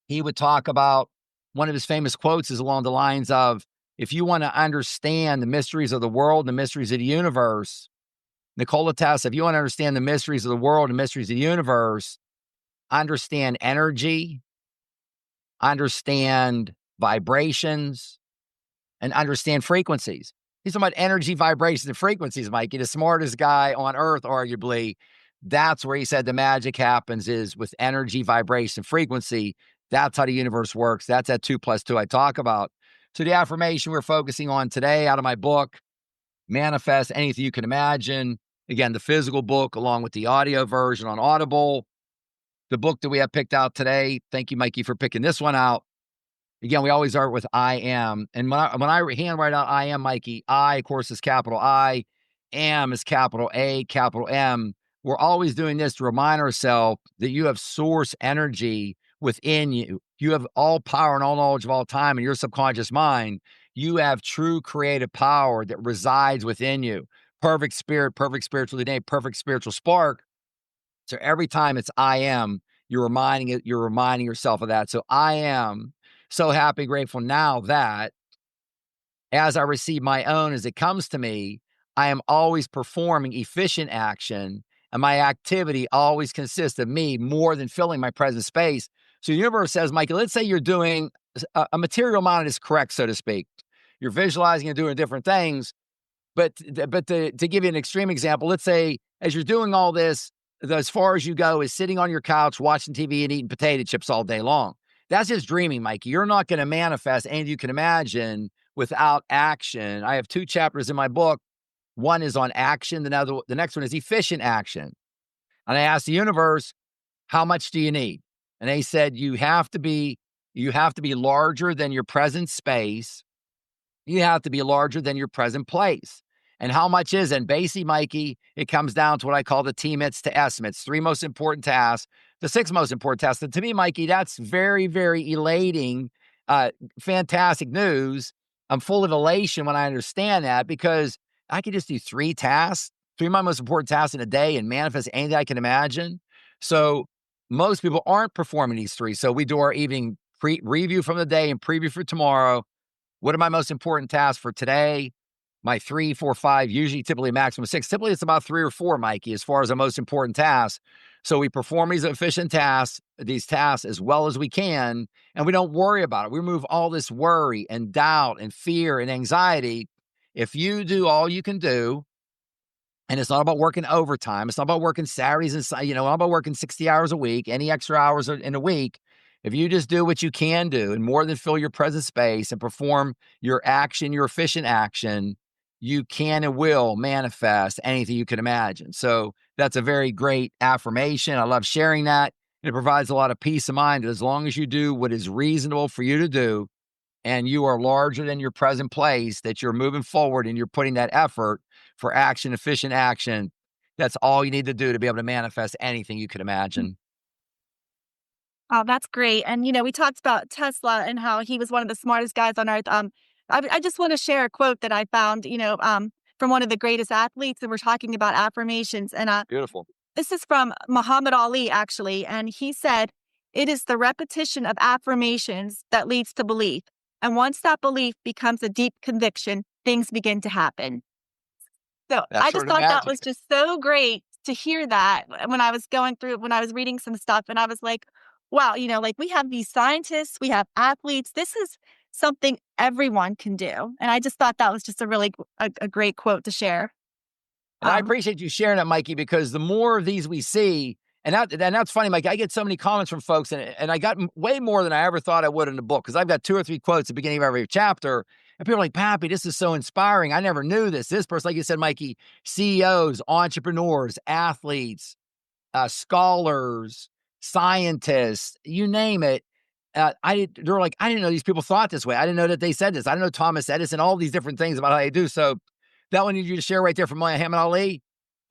he would talk about one of his famous quotes is along the lines of, if you want to understand the mysteries of the world and the mysteries of the universe, Nikola Tesla, if you want to understand the mysteries of the world and mysteries of the universe, understand energy, understand vibrations, and understand frequencies. He's talking about energy, vibrations, and frequencies, Mikey, the smartest guy on earth, arguably. That's where he said the magic happens is with energy, vibration, frequency. That's how the universe works. That's that 2+2 I talk about. So the affirmation we're focusing on today out of my book, Manifest Anything You Can Imagine. Again, the physical book along with the audio version on Audible. The book that we have picked out today. Thank you, Mikey, for picking this one out. Again, we always start with I am. And when I handwrite out I am, Mikey, I, of course, is capital I, am is capital A, capital M. We're always doing this to remind ourselves that you have source energy within you. You have all power and all knowledge of all time in your subconscious mind. You have true creative power that resides within you. Perfect spirit, perfect spiritual DNA, perfect spiritual spark. So every time it's I am, you're reminding yourself of that. So I am so happy, grateful now that as I receive my own as it comes to me, I am always performing efficient action, and my activity always consists of me more than filling my present space. So the universe says, Michael, let's say you're doing a material amount is correct, so to speak. You're visualizing and doing different things. But to give you an extreme example, let's say as you're doing all this, as far as you go is sitting on your couch, watching TV and eating potato chips all day long. That's just dreaming, Mikey. You're not going to manifest anything you can imagine without action. I have 2 chapters in my book. One is on action. The next one is efficient action. And I asked the universe, how much do you need? And they said, you have to be larger than your present space. You have to be larger than your present place. And how much is it? And basically, Mikey, it comes down to what I call the T-MITs to estimates, 3 most important tasks, the 6 most important tasks. And to me, Mikey, that's very, very elating, fantastic news. I'm full of elation when I understand that because I could just do 3 tasks, 3 of my most important tasks in a day and manifest anything I can imagine. So most people aren't performing these 3. So we do our evening review from the day and preview for tomorrow. What are my most important tasks for today? My 3, 4, 5, usually typically maximum 6. Typically it's about 3 or 4, Mikey, as far as the most important tasks. So we perform these efficient tasks, these tasks as well as we can, and we don't worry about it. We remove all this worry and doubt and fear and anxiety. If you do all you can do, and it's not about working overtime. It's not about working Saturdays and, not about working 60 hours a week, any extra hours in a week. If you just do what you can do and more than fill your present space and perform your action, your efficient action, you can and will manifest anything you can imagine. So that's a very great affirmation. I love sharing that. It provides a lot of peace of mind that as long as you do what is reasonable for you to do, and you are larger than your present place, that you're moving forward and you're putting that effort for action, efficient action. That's all you need to do to be able to manifest anything you could imagine. Oh, that's great. And, we talked about Tesla and how he was one of the smartest guys on earth. I just want to share a quote that I found, from one of the greatest athletes, and we're talking about affirmations. And Beautiful. this is from Muhammad Ali, actually. And he said, "It is the repetition of affirmations that leads to belief. And once that belief becomes a deep conviction, things begin to happen." So I That's just sort of thought that magic. was just so great to hear that when I was reading some stuff, and I was like, wow, like we have these scientists, we have athletes. This is something everyone can do. And I just thought that was just a great quote to share. And I Um, appreciate you sharing it, Mikey, because the more of these we see, And that's funny, Mike. I get so many comments from folks, and I got way more than I ever thought I would in the book, because I've got 2 or 3 quotes at the beginning of every chapter, and people are like, "Pappy, this is so inspiring. I never knew this." This person, like you said, Mikey, CEOs, entrepreneurs, athletes, scholars, scientists, you name it. They're like, I didn't know these people thought this way. I didn't know that they said this. I didn't know Thomas Edison, all these different things about how they do. So that one you just share right there from Muhammad Ali.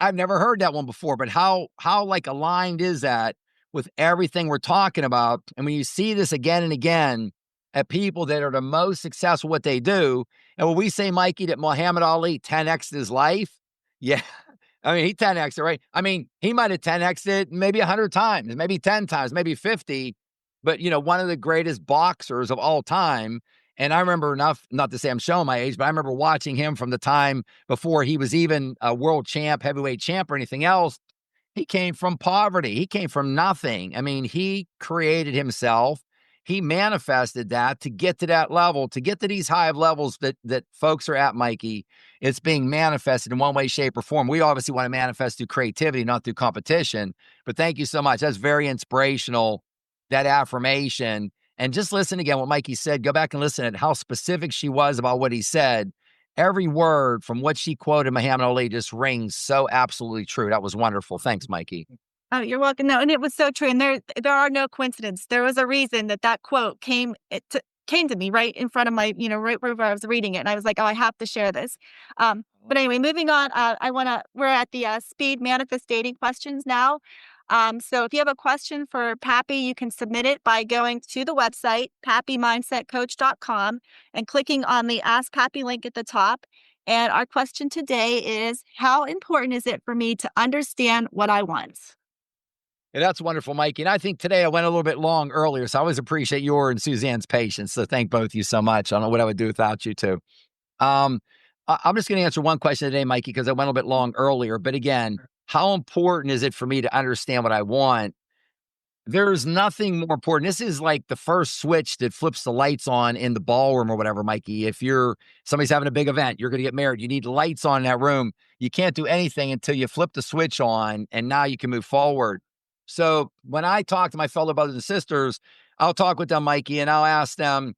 I've never heard that one before, but how like aligned is that with everything we're talking about? And when you see this again and again at people that are the most successful what they do, and when we say, Mikey, that Muhammad Ali 10x'd his life, yeah, I mean, he 10x'd it, right? I mean, he might have 10x'd it maybe 100 times, maybe 10 times, maybe 50, but, one of the greatest boxers of all time. And I remember enough, not to say I'm showing my age, but I remember watching him from the time before he was even a world champ, heavyweight champ, or anything else. He came from poverty. He came from nothing. I mean, he created himself. He manifested that to get to that level, to get to these high levels that folks are at, Mikey. It's being manifested in one way, shape, or form. We obviously want to manifest through creativity, not through competition. But thank you so much. That's very inspirational, that affirmation. And just listen again what Mikey said. Go back and listen at how specific she was about what he said. Every word from what she quoted Muhammad Ali just rings so absolutely true. That was wonderful. Thanks, Mikey. Oh, you're welcome. No, and it was so true. And there are no coincidences. There was a reason that quote came to me right in front of my, right where I was reading it. And I was like, oh, I have to share this. But anyway, moving on, we're at the speed manifesting questions now. So if you have a question for Pappy, you can submit it by going to the website, pappymindsetcoach.com, and clicking on the Ask Pappy link at the top. And our question today is, how important is it for me to understand what I want? Yeah, that's wonderful, Mikey. And I think today I went a little bit long earlier, so I always appreciate your and Suzanne's patience. So thank both of you so much. I don't know what I would do without you too. I'm just going to answer one question today, Mikey, because I went a little bit long earlier. But again, how important is it for me to understand what I want? There's nothing more important. This is like the first switch that flips the lights on in the ballroom or whatever, Mikey. If somebody's having a big event, you're going to get married, you need lights on in that room. You can't do anything until you flip the switch on, and now you can move forward. So when I talk to my fellow brothers and sisters, I'll talk with them, Mikey, and I'll ask them,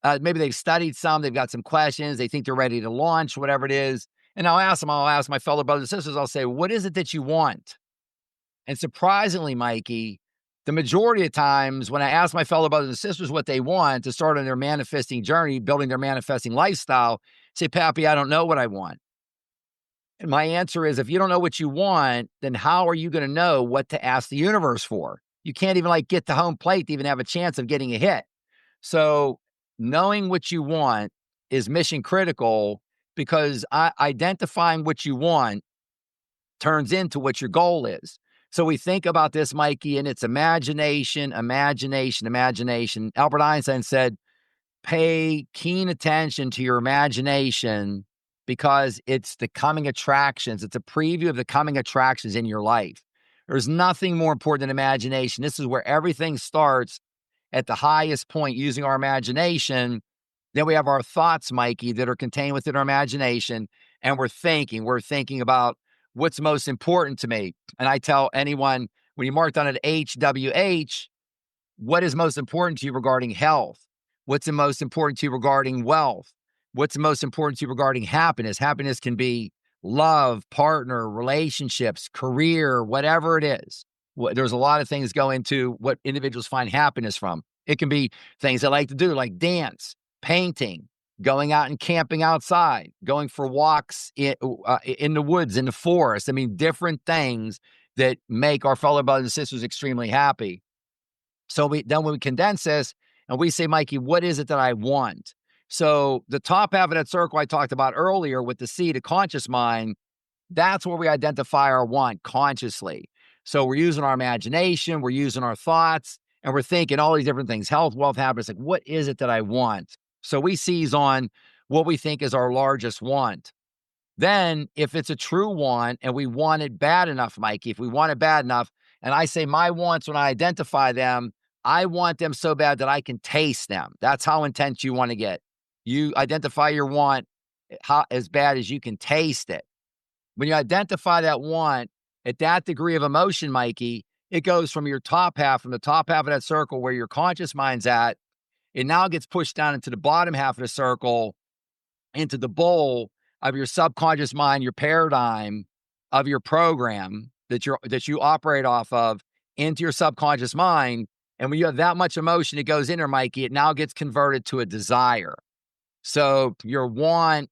maybe they've studied some, they've got some questions, they think they're ready to launch, whatever it is. And I'll ask my fellow brothers and sisters, I'll say, what is it that you want? And surprisingly, Mikey, the majority of times when I ask my fellow brothers and sisters what they want to start on their manifesting journey, building their manifesting lifestyle, say, Pappy, I don't know what I want. And my answer is, if you don't know what you want, then how are you going to know what to ask the universe for? You can't even get to home plate to even have a chance of getting a hit. So knowing what you want is mission critical, because identifying what you want turns into what your goal is. So we think about this, Mikey, and it's imagination, imagination, imagination. Albert Einstein said, pay keen attention to your imagination, because it's the coming attractions. It's a preview of the coming attractions in your life. There's nothing more important than imagination. This is where everything starts, at the highest point, using our imagination. Then we have our thoughts, Mikey, that are contained within our imagination. And we're thinking about what's most important to me. And I tell anyone, when you mark down at HWH, what is most important to you regarding health? What's the most important to you regarding wealth? What's the most important to you regarding happiness? Happiness can be love, partner, relationships, career, whatever it is. There's a lot of things go into what individuals find happiness from. It can be things they like to do, like dance, painting, going out and camping outside, going for walks in the woods, in the forest. I mean, different things that make our fellow brothers and sisters extremely happy. So when we condense this and we say, Mikey, what is it that I want? So the top half of that circle I talked about earlier with the C, the conscious mind, that's where we identify our want consciously. So we're using our imagination, we're using our thoughts, and we're thinking all these different things, health, wealth, happiness. Like, what is it that I want? So we seize on what we think is our largest want. Then if it's a true want and we want it bad enough, Mikey, if we want it bad enough, and I say my wants, when I identify them, I want them so bad that I can taste them. That's how intense you want to get. You identify your want as bad as you can taste it. When you identify that want at that degree of emotion, Mikey, it goes from your top half, from the top half of that circle where your conscious mind's at, it now gets pushed down into the bottom half of the circle, into the bowl of your subconscious mind, your paradigm of your program that you operate off of, into your subconscious mind. And when you have that much emotion, it goes in there, Mikey, it now gets converted to a desire. So your want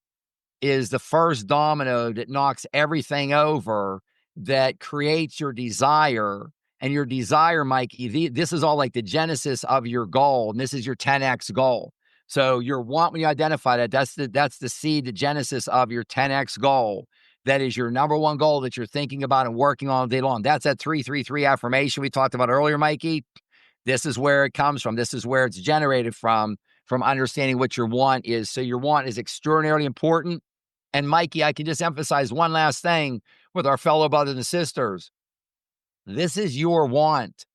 is the first domino that knocks everything over, that creates your desire. And your desire, Mikey, this is all like the genesis of your goal. And this is your 10x goal. So your want, when you identify that, that's the seed, the genesis of your 10x goal. That is your number one goal that you're thinking about and working on all day long. That's that 333 affirmation we talked about earlier, Mikey. This is where it comes from. This is where it's generated from understanding what your want is. So your want is extraordinarily important. And Mikey, I can just emphasize one last thing with our fellow brothers and sisters. This is your want.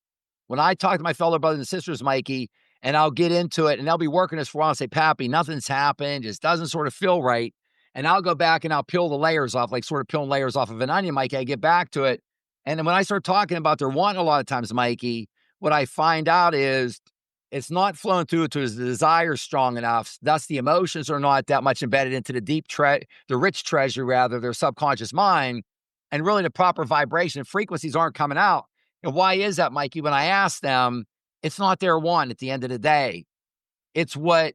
When I talk to my fellow brothers and sisters, Mikey, and I'll get into it and they'll be working this for a while and say, Pappy, nothing's happened, just doesn't sort of feel right. And I'll go back and I'll peel the layers off, like sort of peeling layers off of an onion, Mikey. I get back to it. And then when I start talking about their want a lot of times, Mikey, what I find out is it's not flowing through to his desire strong enough. Thus, the emotions are not that much embedded into the rich treasure, rather, their subconscious mind. And really the proper vibration frequencies aren't coming out. And why is that, Mikey? When I ask them, it's not their want at the end of the day. It's what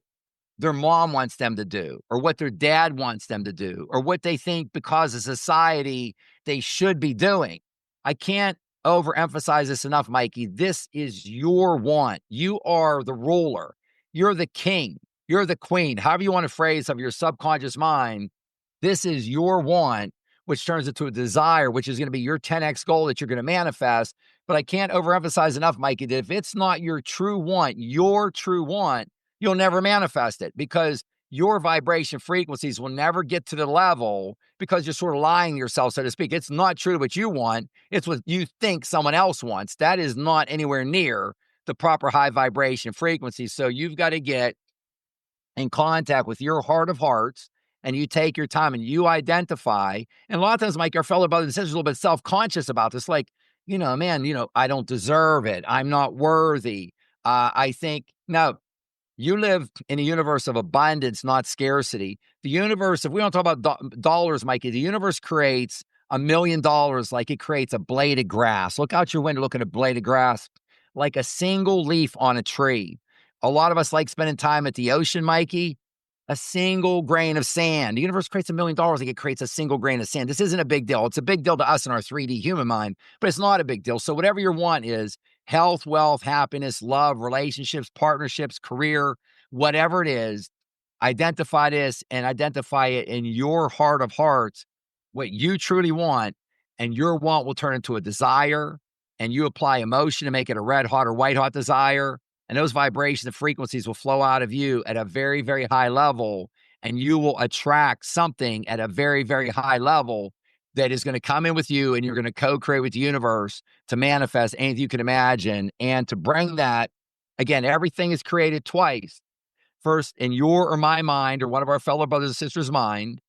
their mom wants them to do, or what their dad wants them to do, or what they think because of society they should be doing. I can't overemphasize this enough, Mikey. This is your want. You are the ruler. You're the king. You're the queen. However you want to phrase of your subconscious mind, this is your want, which turns into a desire, which is going to be your 10x goal that you're going to manifest. But I can't overemphasize enough, Mikey, that if it's not your true want, you'll never manifest it, because your vibration frequencies will never get to the level, because you're sort of lying to yourself, so to speak. It's not true what you want. It's what you think someone else wants. That is not anywhere near the proper high vibration frequency. So you've got to get in contact with your heart of hearts, and you take your time and you identify. And a lot of times, Mike, our fellow brothers and sisters are a little bit self-conscious about this. Like, man, I don't deserve it. I'm not worthy. I think, no, you live in a universe of abundance, not scarcity. The universe, if we don't talk about dollars, Mikey, the universe creates $1 million like it creates a blade of grass. Look out your window, look at a blade of grass, like a single leaf on a tree. A lot of us like spending time at the ocean, Mikey. A single grain of sand. The universe creates $1 million like it creates a single grain of sand. This isn't a big deal. It's a big deal to us in our 3D human mind, but it's not a big deal. So whatever your want is, health, wealth, happiness, love, relationships, partnerships, career, whatever it is, identify this and identify it in your heart of hearts, what you truly want, and your want will turn into a desire, and you apply emotion to make it a red hot or white hot desire. And those vibrations and frequencies will flow out of you at a very, very high level, and you will attract something at a very, very high level that is going to come in with you, and you're going to co-create with the universe to manifest anything you can imagine. And to bring that, again, everything is created twice. First in your or my mind, or one of our fellow brothers and sisters' mind.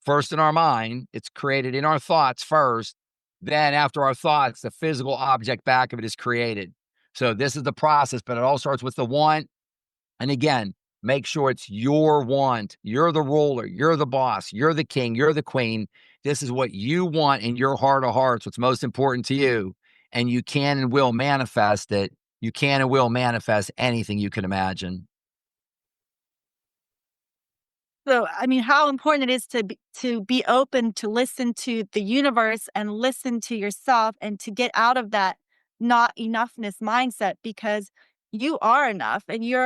First in our mind, it's created in our thoughts first. Then after our thoughts, the physical object back of it is created. So this is the process, but it all starts with the want. And again, make sure it's your want. You're the ruler. You're the boss. You're the king. You're the queen. This is what you want in your heart of hearts, what's most important to you. And you can and will manifest it. You can and will manifest anything you can imagine. So, I mean, how important it is to be open to listen to the universe and listen to yourself, and to get out of that not enoughness mindset, because you are enough, and you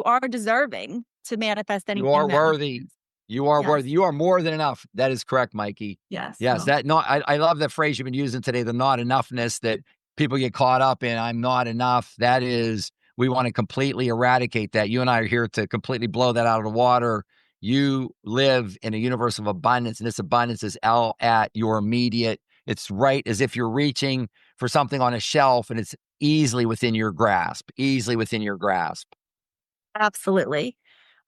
are deserving to manifest You anything are that you worthy. You are Yes. worthy. You are more than enough. That is correct, Mikey. Yes. Yes, So, that not I love that phrase you've been using today, the not enoughness that people get caught up in. I'm not enough. That is, we want to completely eradicate that. You and I are here to completely blow that out of the water. You live in a universe of abundance, and this abundance is all at your immediate. It's right as if you're reaching for something on a shelf, and it's easily within your grasp, easily within your grasp. absolutely.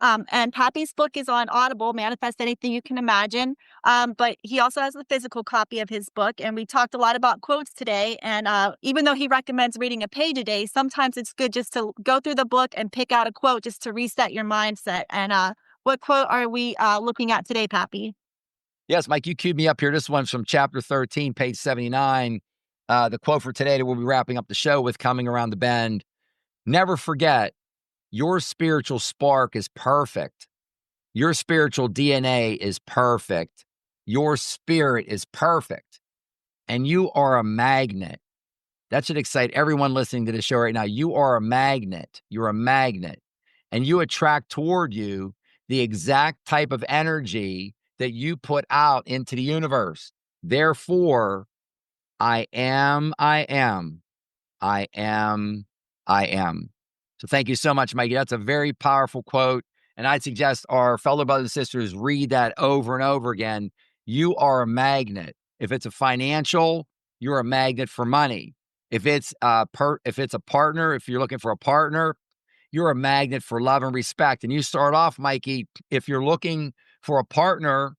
And Pappy's book is on Audible, Manifest Anything You Can Imagine. But he also has a physical copy of his book. And we talked a lot about quotes today. And even though he recommends reading a page a day, sometimes it's good just to go through the book and pick out a quote just to reset your mindset. And what quote are we looking at today, Pappy? Yes, Mike, you queued me up here. This one's from chapter 13, page 79. The quote for today that we'll be wrapping up the show with, coming around the bend. Never forget, your spiritual spark is perfect. Your spiritual DNA is perfect. Your spirit is perfect. And you are a magnet. That should excite everyone listening to the show right now. You are a magnet. You're a magnet. And you attract toward you the exact type of energy that you put out into the universe. Therefore, I am, I am, I am, I am. So thank you so much, Mikey. That's a very powerful quote. And I'd suggest our fellow brothers and sisters read that over and over again. You are a magnet. If it's a financial, you're a magnet for money. If it's a partner, if you're looking for a partner, you're a magnet for love and respect. And you start off, Mikey, if you're looking for a partner,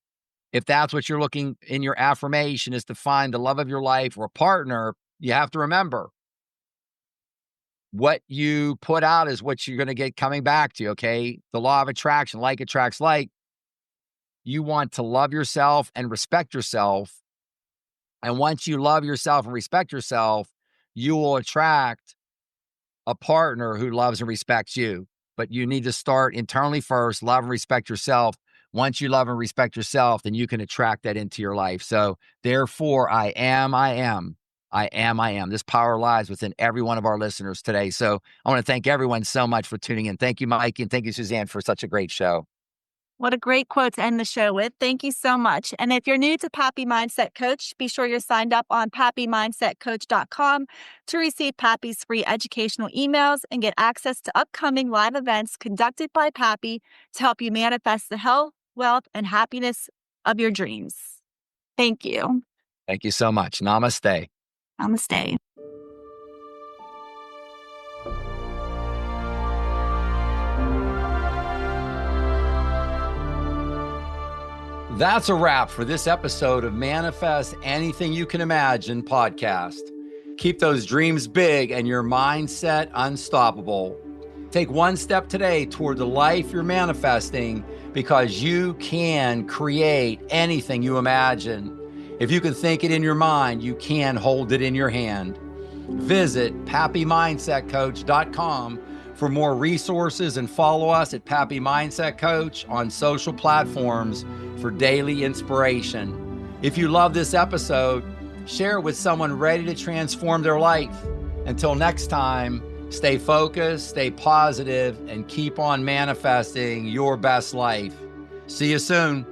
if that's what you're looking in your affirmation is to find the love of your life or a partner, you have to remember what you put out is what you're going to get coming back to you, okay? The law of attraction, like attracts like. You want to love yourself and respect yourself. And once you love yourself and respect yourself, you will attract a partner who loves and respects you. But you need to start internally first, love and respect yourself. Once you love and respect yourself, then you can attract that into your life. So therefore, I am, I am. I am, I am. This power lies within every one of our listeners today. So I want to thank everyone so much for tuning in. Thank you, Mike, and thank you, Suzanne, for such a great show. What a great quote to end the show with. Thank you so much. And if you're new to Pappy Mindset Coach, be sure you're signed up on pappymindsetcoach.com to receive Pappy's free educational emails and get access to upcoming live events conducted by Pappy to help you manifest the health, wealth, and happiness of your dreams. Thank you. Thank you so much. Namaste. Namaste. That's a wrap for this episode of Manifest Anything You Can Imagine podcast. Keep those dreams big and your mindset unstoppable. Take one step today toward the life you're manifesting because you can create anything you imagine. If you can think it in your mind, you can hold it in your hand. Visit pappymindsetcoach.com for more resources and follow us at Pappy Mindset Coach on social platforms for daily inspiration. If you love this episode, share it with someone ready to transform their life. Until next time, stay focused, stay positive, and keep on manifesting your best life. See you soon.